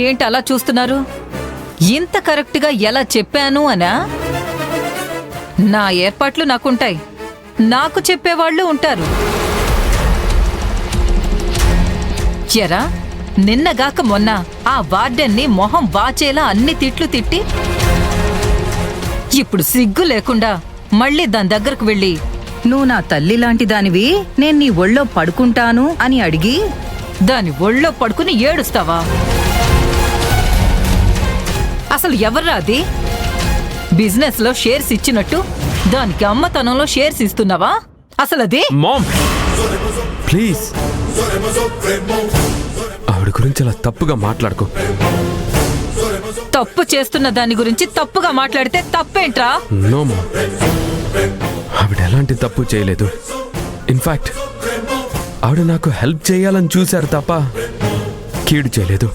ఏంటి అలా చూస్తున్నారు? ఇంత కరెక్ట్గా ఎలా చెప్పాను అనా? నా ఏర్పాట్లు నాకుంటాయి, నాకు చెప్పేవాళ్ళు ఉంటారు. ఎరా, నిన్నగాక మొన్న ఆ వార్డెన్ని మొహం వాచేలా అన్ని తిట్లు తిట్టి ఇప్పుడు సిగ్గు లేకుండా మళ్ళీ దాని దగ్గరకు వెళ్ళి నువ్వు నా తల్లి లాంటి దానివి, నేను నీ ఒళ్ళో పడుకుంటాను అని అడిగి దాని ఒళ్ళో పడుకుని ఏడుస్తావా? అసలు ఎవర్రా అది? బిజినెస్ లో షేర్స్ ఇచ్చినట్టు దానికి అమ్మతనంలో షేర్స్ ఇస్తున్నావా? అసలు అది మామ్ ప్లీజ్, ఆవిడ గురించి అలా తప్పుగా మాట్లాడుకో. తప్పు చేస్తున్న దాని గురించి తప్పుగా మాట్లాడితే తప్పేంట్రా? నో మామ్, ఆవిడ ఎలాంటి తప్పు చేయలేదు. ఇన్ఫాక్ట్ ఆవిడ నాకు హెల్ప్ చేయాలని చూశారు తప్ప కీడు చేయలేదు.